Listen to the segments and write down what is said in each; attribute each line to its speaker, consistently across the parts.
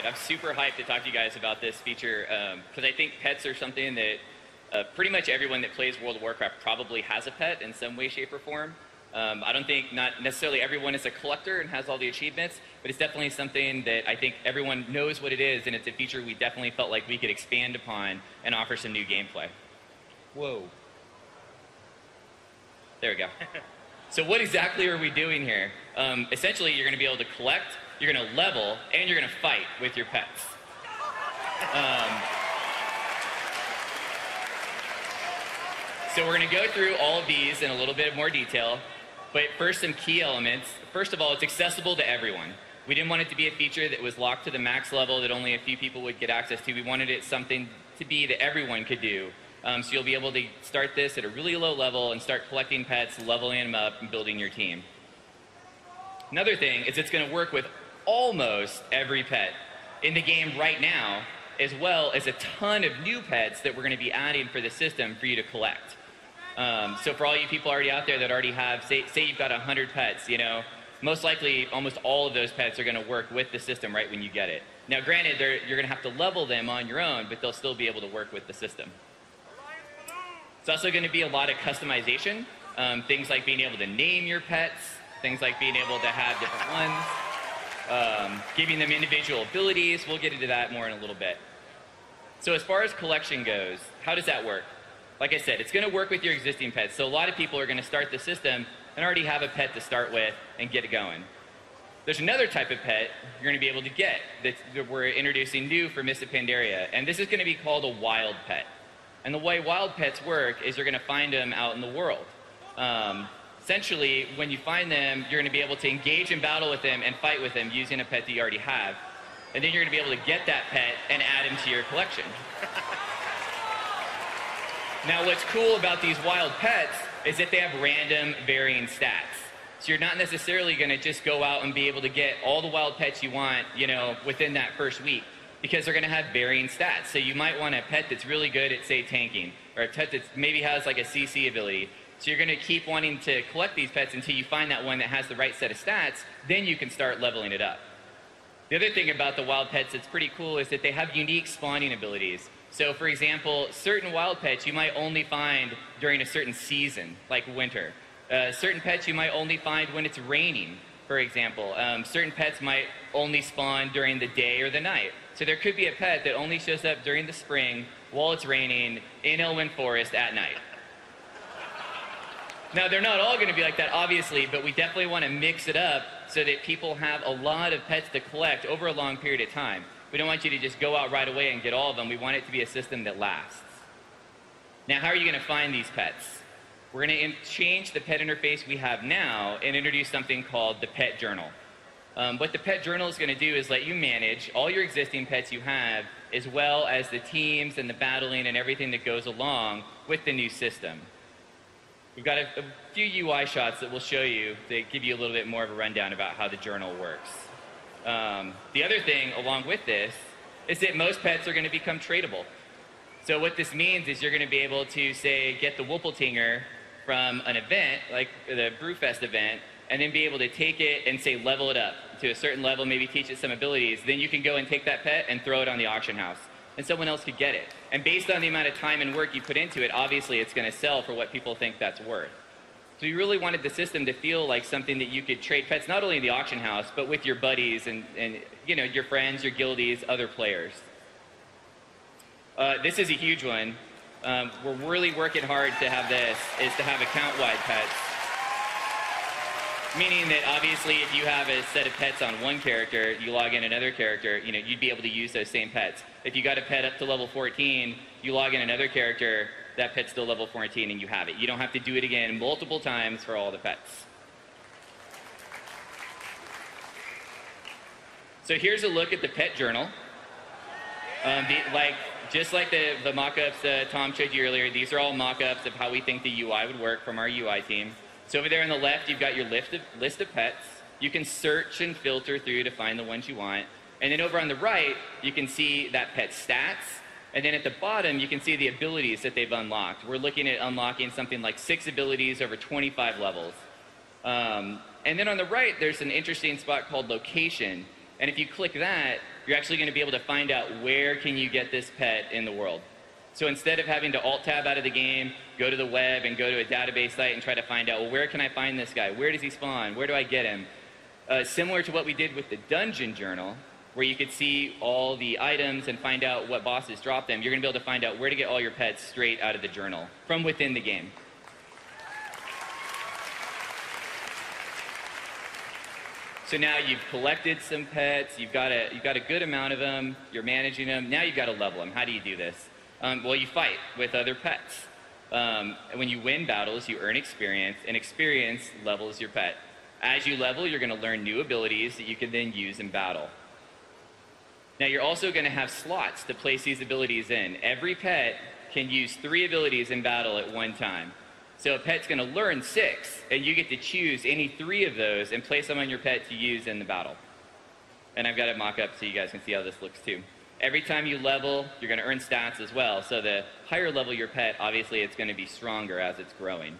Speaker 1: right, I'm super hyped to talk to you guys about this feature because I think pets are something that pretty much everyone that plays World of Warcraft probably has a pet in some way, shape, or form. I don't think not necessarily everyone is a collector and has all the achievements, but it's definitely something that I think everyone knows what it is, and it's a feature we definitely felt like we could expand upon and offer some new gameplay. Whoa. There we go. So what exactly are we doing here? Essentially, you're going to be able to collect, you're going to level, and you're going to fight with your pets. So we're going to go through all of these in a little bit more detail, but first some key elements. First of all, it's accessible to everyone. We didn't want it to be a feature that was locked to the max level that only a few people would get access to. We wanted it something to be that everyone could do. So you'll be able to start this at a really low level and start collecting pets, leveling them up, and building your team. Another thing is it's going to work with almost every pet in the game right now, as well as a ton of new pets that we're going to be adding for the system for you to collect. So for all you people already out there that already have, say you've got 100 pets, you know, most likely almost all of those pets are going to work with the system right when you get it. Now granted, you're going to have to level them on your own, but they'll still be able to work with the system. It's also going to be a lot of customization, things like being able to name your pets, things like being able to have different ones, giving them individual abilities. We'll get into that more in a little bit. So as far as collection goes, how does that work? Like I said, it's going to work with your existing pets. So a lot of people are going to start the system and already have a pet to start with and get it going. There's another type of pet you're going to be able to get that we're introducing new for Mists of Pandaria, and this is going to be called a wild pet. And the way wild pets work is you're going to find them out in the world. Essentially, when you find them, you're going to be able to engage in battle with them and fight with them using a pet that you already have. And then you're going to be able to get that pet and add him to your collection. Now, what's cool about these wild pets is that they have random varying stats. So you're not necessarily going to just go out and be able to get all the wild pets you want, you know, within that first week, because they're going to have varying stats. So you might want a pet that's really good at, say, tanking, or a pet that maybe has like a CC ability. So you're going to keep wanting to collect these pets until you find that one that has the right set of stats. Then you can start leveling it up. The other thing about the wild pets that's pretty cool is that they have unique spawning abilities. So for example, certain wild pets you might only find during a certain season, like winter. Certain pets you might only find when it's raining, for example. Certain pets might only spawn during the day or the night. So there could be a pet that only shows up during the spring while it's raining in Elwyn Forest at night. Now, they're not all going to be like that, obviously, but we definitely want to mix it up so that people have a lot of pets to collect over a long period of time. We don't want you to just go out right away and get all of them. We want it to be a system that lasts. Now, how are you going to find these pets? We're going to change the pet interface we have now and introduce something called the Pet Journal. What the Pet Journal is going to do is let you manage all your existing pets you have, as well as the teams and the battling and everything that goes along with the new system. We've got a few UI shots that we'll show you to give you a little bit more of a rundown about how the journal works. The other thing along with this is that most pets are going to become tradable. So what this means is you're going to be able to, say, get the Whippletinger from an event, like the Brewfest event, and then be able to take it and, say, level it up to a certain level, maybe teach it some abilities. Then you can go and take that pet and throw it on the auction house, and someone else could get it. And based on the amount of time and work you put into it, obviously it's going to sell for what people think that's worth. So we really wanted the system to feel like something that you could trade pets, not only in the auction house, but with your buddies and you know, your friends, your guildies, other players. This is a huge one. We're really working hard to have this, is to have account-wide pets. Meaning that obviously if you have a set of pets on one character, you log in another character, you know, you'd be able to use those same pets. If you got a pet up to level 14, you log in another character, that pet's still level 14 and you have it. You don't have to do it again multiple times for all the pets. So here's a look at the pet journal. Just like the mock-ups Tom showed you earlier, these are all mock-ups of how we think the UI would work from our UI team. So over there on the left, you've got your list of pets. You can search and filter through to find the ones you want. And then over on the right, you can see that pet's stats. And then at the bottom, you can see the abilities that they've unlocked. We're looking at unlocking something like 6 abilities over 25 levels. And then on the right, there's an interesting spot called location. And if you click that, you're actually going to be able to find out where can you get this pet in the world. So instead of having to alt-tab out of the game, go to the web and go to a database site and try to find out, well, where can I find this guy? Where does he spawn? Where do I get him? Similar to what we did with the Dungeon Journal, where you could see all the items and find out what bosses drop them, you're going to be able to find out where to get all your pets straight out of the journal from within the game. So now you've collected some pets, you've got a good amount of them, you're managing them, now you've got to level them. How do you do this? Well, you fight with other pets. When you win battles, you earn experience, and experience levels your pet. As you level, you're going to learn new abilities that you can then use in battle. Now, you're also going to have slots to place these abilities in. Every pet can use 3 abilities in battle at one time. So a pet's going to learn 6, and you get to choose any 3 of those and place them on your pet to use in the battle. And I've got it mock up so you guys can see how this looks too. Every time you level, you're going to earn stats as well. So the higher level your pet, obviously it's going to be stronger as it's growing.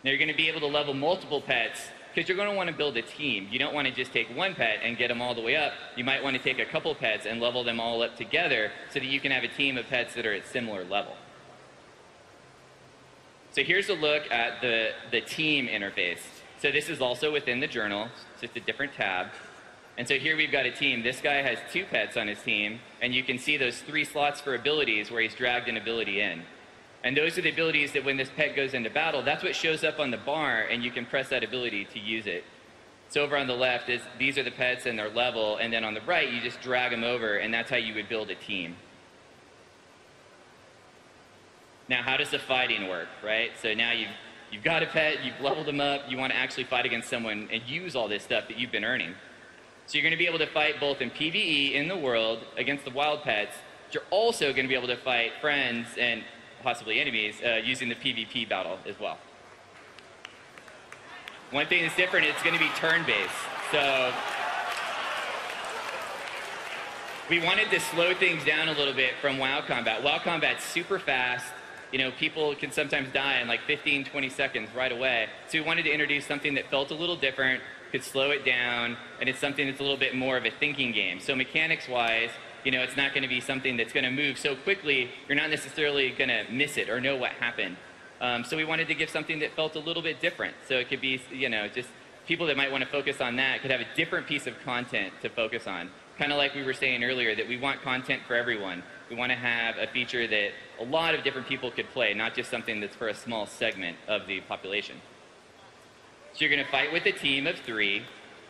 Speaker 1: Now you're going to be able to level multiple pets because you're going to want to build a team. You don't want to just take one pet and get them all the way up. You might want to take a couple pets and level them all up together so that you can have a team of pets that are at similar level. So here's a look at the team interface. So this is also within the journal. It's just a different tab. And so here we've got a team. This guy has 2 pets on his team, and you can see those 3 slots for abilities where he's dragged an ability in. And those are the abilities that when this pet goes into battle, that's what shows up on the bar, and you can press that ability to use it. So over on the left, these are the pets and their level, and then on the right, you just drag them over, and that's how you would build a team. Now, how does the fighting work, right? So now you've got a pet, you've leveled them up, you want to actually fight against someone and use all this stuff that you've been earning. So you're going to be able to fight both in PvE in the world against the wild pets, but you're also going to be able to fight friends and possibly enemies using the PvP battle as well. One thing that's different, it's going to be turn-based. So we wanted to slow things down a little bit from WoW combat. WoW combat's super fast. You know, people can sometimes die in like 15, 20 seconds right away. So we wanted to introduce something that felt a little different, could slow it down, and it's something that's a little bit more of a thinking game. So mechanics-wise, you know, it's not going to be something that's going to move so quickly, you're not necessarily going to miss it or know what happened. So we wanted to give something that felt a little bit different. So it could be, you know, just people that might want to focus on that could have a different piece of content to focus on. Kind of like we were saying earlier, that we want content for everyone. We want to have a feature that a lot of different people could play, not just something that's for a small segment of the population. So you're going to fight with a team of 3,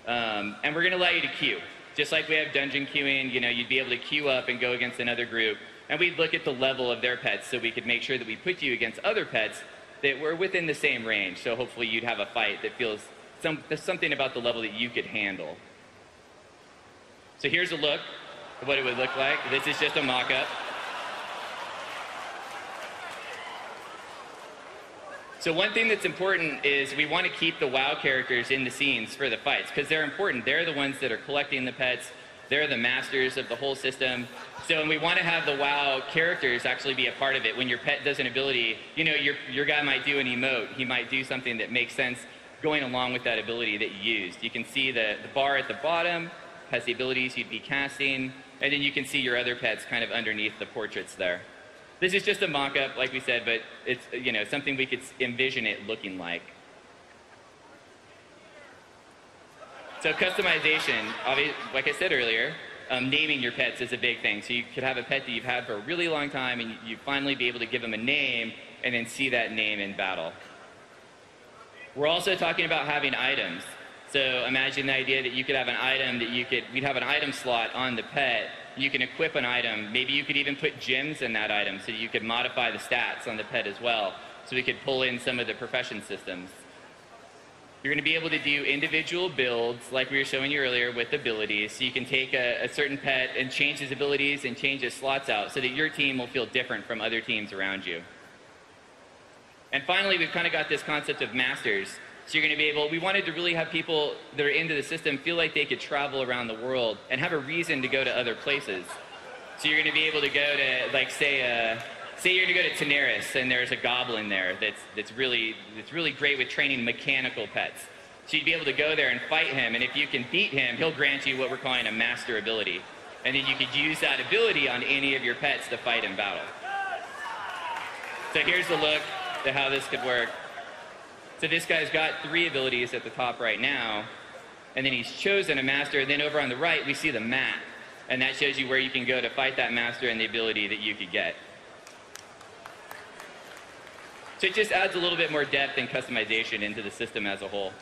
Speaker 1: and we're going to allow you to queue. Just like we have dungeon queuing, you know, you'd be able to queue up and go against another group, and we'd look at the level of their pets so we could make sure that we put you against other pets that were within the same range. So hopefully you'd have a fight that feels something about the level that you could handle. So here's a look at what it would look like. This is just a mock-up. So one thing that's important is we want to keep the WoW characters in the scenes for the fights because they're important. They're the ones that are collecting the pets. They're the masters of the whole system. So and we want to have the WoW characters actually be a part of it. When your pet does an ability, you know, your guy might do an emote. He might do something that makes sense going along with that ability that you used. You can see the bar at the bottom has the abilities you'd be casting, and then you can see your other pets kind of underneath the portraits there. This is just a mock-up, like we said, but it's, you know, something we could envision it looking like. So customization, like I said earlier, naming your pets is a big thing. So you could have a pet that you've had for a really long time, and you finally be able to give them a name, and then see that name in battle. We're also talking about having items. So imagine the idea that you could have an item that we'd have an item slot on the pet. You can equip an item. Maybe you could even put gems in that item so you could modify the stats on the pet as well. So we could pull in some of the profession systems. You're going to be able to do individual builds like we were showing you earlier with abilities. So you can take a certain pet and change his abilities and change his slots out so that your team will feel different from other teams around you. And finally, we've kind of got this concept of masters. So you're going to be able, we wanted to really have people that are into the system feel like they could travel around the world and have a reason to go to other places. So you're going to be able to go to, like, say you're going to go to Daenerys and there's a goblin there that's really great with training mechanical pets. So you'd be able to go there and fight him, and if you can beat him, he'll grant you what we're calling a master ability. And then you could use that ability on any of your pets to fight in battle. So here's a look at how this could work. So this guy's got 3 abilities at the top right now, and then he's chosen a master, and then over on the right, we see the map. And that shows you where you can go to fight that master and the ability that you could get. So it just adds a little bit more depth and customization into the system as a whole.